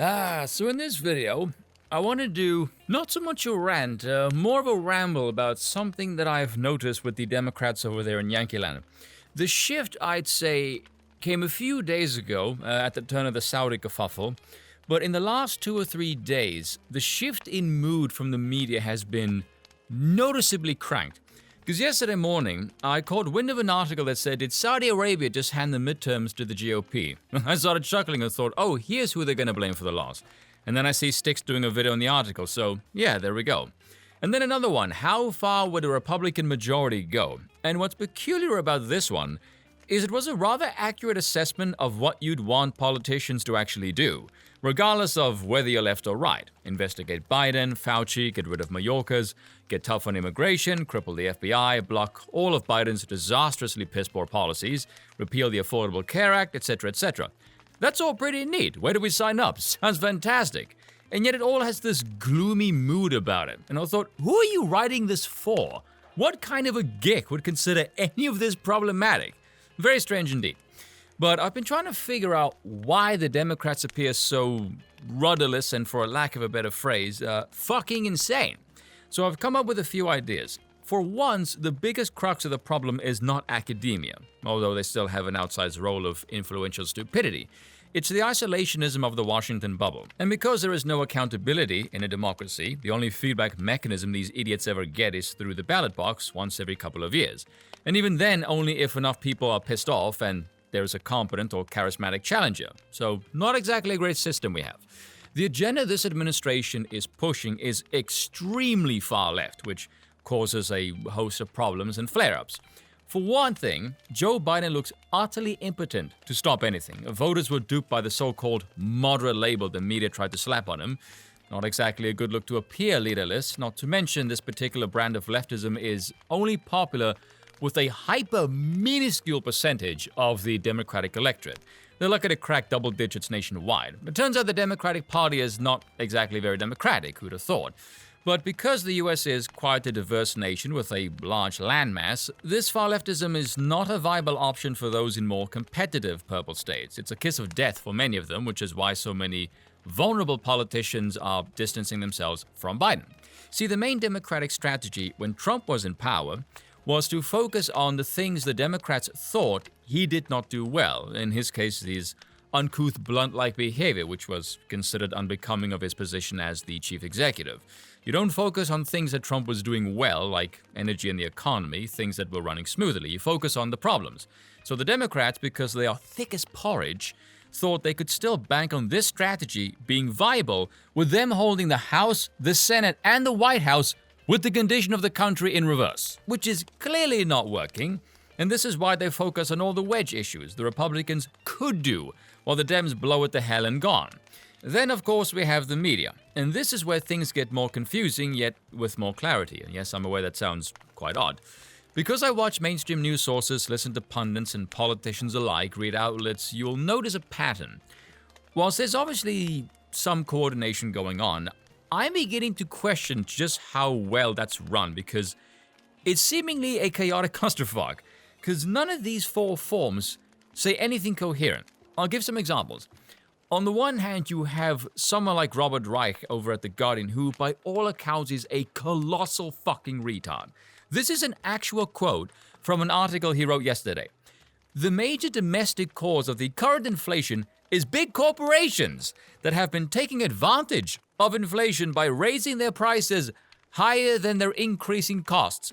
So in this video, I want to do not so much a rant, more of a ramble about something that I've noticed with the Democrats over there in Yankee Land. The shift, I'd say, came a few days ago at the turn of the Saudi kerfuffle, but in the last 2 or 3 days, the shift in mood from the media has been noticeably cranked. Because yesterday morning, I caught wind of an article that said, did Saudi Arabia just hand the midterms to the GOP? I started chuckling and thought, oh, here's who they're going to blame for the loss. And then I see Styx doing a video on the article, so yeah, there we go. And then another one, how far would a Republican majority go? And what's peculiar about this one is it was a rather accurate assessment of what you'd want politicians to actually do, regardless of whether you're left or right. Investigate Biden, Fauci, get rid of Mayorkas, get tough on immigration, cripple the FBI, block all of Biden's disastrously piss-poor policies, repeal the Affordable Care Act, etc., etc. That's all pretty neat. Where do we sign up? Sounds fantastic. And yet it all has this gloomy mood about it. And I thought, who are you writing this for? What kind of a geek would consider any of this problematic? Very strange indeed. But I've been trying to figure out why the Democrats appear so rudderless and, for a lack of a better phrase, fucking insane. So I've come up with a few ideas. For once, the biggest crux of the problem is not academia, although they still have an outsized role of influential stupidity. It's the isolationism of the Washington bubble. And because there is no accountability in a democracy, the only feedback mechanism these idiots ever get is through the ballot box once every couple of years. And even then, only if enough people are pissed off and there's a competent or charismatic challenger. So not exactly a great system we have. The agenda this administration is pushing is extremely far left, which causes a host of problems and flare-ups. For one thing, Joe Biden looks utterly impotent to stop anything. Voters were duped by the so-called moderate label the media tried to slap on him. Not exactly a good look to appear leaderless, not to mention this particular brand of leftism is only popular with a hyper-minuscule percentage of the Democratic electorate. They're lucky to crack double digits nationwide. It turns out the Democratic Party is not exactly very democratic, who'd have thought. But because the US is quite a diverse nation with a large landmass, this far leftism is not a viable option for those in more competitive purple states. It's a kiss of death for many of them, which is why so many vulnerable politicians are distancing themselves from Biden. See, the main Democratic strategy when Trump was in power was to focus on the things the Democrats thought he did not do well. In his case, these uncouth, blunt-like behavior, which was considered unbecoming of his position as the chief executive. You don't focus on things that Trump was doing well, like energy and the economy, things that were running smoothly. You focus on the problems. So the Democrats, because they are thick as porridge, thought they could still bank on this strategy being viable with them holding the House, the Senate, and the White House with the condition of the country in reverse, which is clearly not working. And this is why they focus on all the wedge issues the Republicans could do, while the Dems blow it to hell and gone. Then, of course, we have the media. And this is where things get more confusing, yet with more clarity. And yes, I'm aware that sounds quite odd. Because I watch mainstream news sources, listen to pundits and politicians alike, read outlets, you'll notice a pattern. Whilst there's obviously some coordination going on, I'm beginning to question just how well that's run, because it's seemingly a chaotic clusterfuck. Because none of these four forms say anything coherent. I'll give some examples. On the one hand, you have someone like Robert Reich over at The Guardian, who by all accounts is a colossal fucking retard. This is an actual quote from an article he wrote yesterday. The major domestic cause of the current inflation is big corporations that have been taking advantage of inflation by raising their prices higher than their increasing costs.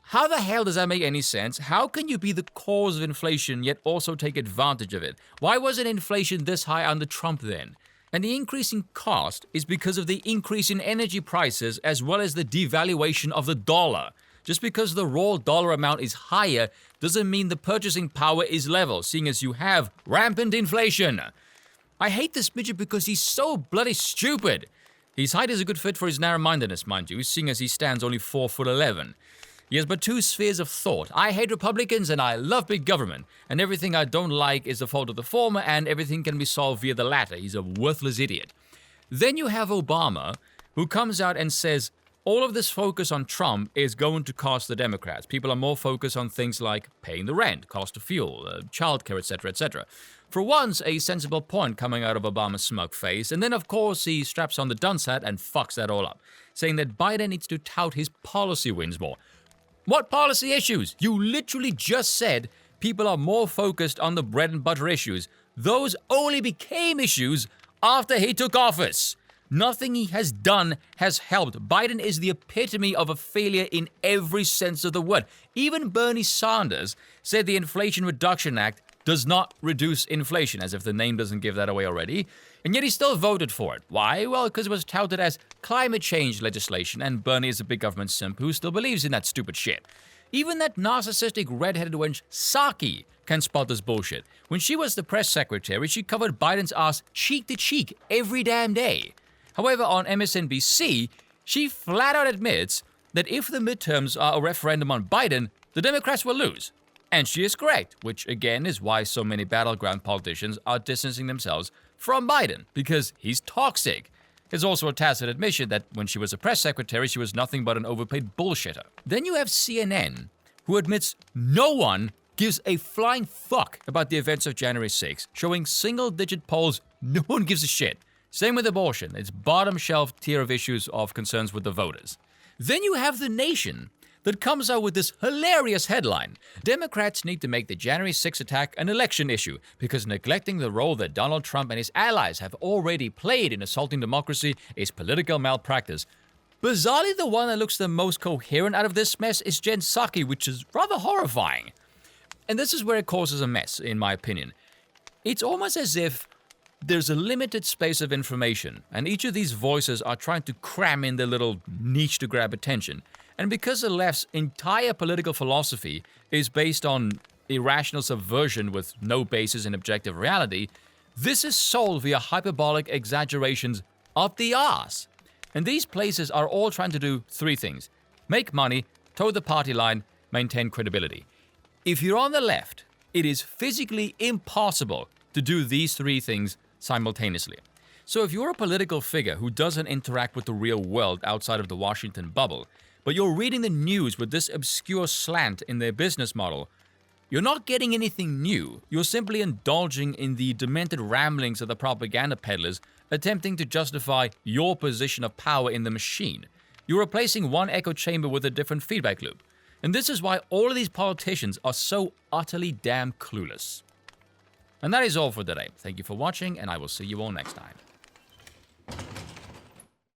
How the hell does that make any sense? How can you be the cause of inflation yet also take advantage of it? Why wasn't inflation this high under Trump then? And the increasing cost is because of the increase in energy prices as well as the devaluation of the dollar. Just because the raw dollar amount is higher doesn't mean the purchasing power is level, seeing as you have rampant inflation. I hate this midget because he's so bloody stupid. His height is a good fit for his narrow-mindedness, mind you, seeing as he stands only 4'11". He has but two spheres of thought. I hate Republicans and I love big government. And everything I don't like is the fault of the former and everything can be solved via the latter. He's a worthless idiot. Then you have Obama, who comes out and says, all of this focus on Trump is going to cost the Democrats. People are more focused on things like paying the rent, cost of fuel, childcare, etc., etc. For once, a sensible point coming out of Obama's smug face, and then of course he straps on the dunce hat and fucks that all up, saying that Biden needs to tout his policy wins more. What policy issues? You literally just said people are more focused on the bread and butter issues. Those only became issues after he took office. Nothing he has done has helped. Biden is the epitome of a failure in every sense of the word. Even Bernie Sanders said the Inflation Reduction Act does not reduce inflation, as if the name doesn't give that away already. And yet he still voted for it. Why? Well, because it was touted as climate change legislation, and Bernie is a big government simp who still believes in that stupid shit. Even that narcissistic red-headed wench Psaki can spot this bullshit. When she was the press secretary, she covered Biden's ass cheek to cheek every damn day. However, on MSNBC, she flat out admits that if the midterms are a referendum on Biden, the Democrats will lose. And she is correct, which again is why so many battleground politicians are distancing themselves from Biden, because he's toxic. It's also a tacit admission that when she was a press secretary, she was nothing but an overpaid bullshitter. Then you have CNN, who admits no one gives a flying fuck about the events of January 6th, showing single-digit polls, no one gives a shit. Same with abortion, it's bottom shelf tier of issues of concerns with the voters. Then you have The Nation, that comes out with this hilarious headline. Democrats need to make the January 6th attack an election issue because neglecting the role that Donald Trump and his allies have already played in assaulting democracy is political malpractice. Bizarrely, the one that looks the most coherent out of this mess is Jen Psaki, which is rather horrifying. And this is where it causes a mess, in my opinion. It's almost as if there's a limited space of information, and each of these voices are trying to cram in their little niche to grab attention. And because the left's entire political philosophy is based on irrational subversion with no basis in objective reality, this is sold via hyperbolic exaggerations up the arse. And these places are all trying to do three things: make money, toe the party line, maintain credibility. If you're on the left, it is physically impossible to do these three things simultaneously. So if you're a political figure who doesn't interact with the real world outside of the Washington bubble, but you're reading the news with this obscure slant in their business model, you're not getting anything new. You're simply indulging in the demented ramblings of the propaganda peddlers attempting to justify your position of power in the machine. You're replacing one echo chamber with a different feedback loop. And this is why all of these politicians are so utterly damn clueless. And that is all for today. Thank you for watching, and I will see you all next time.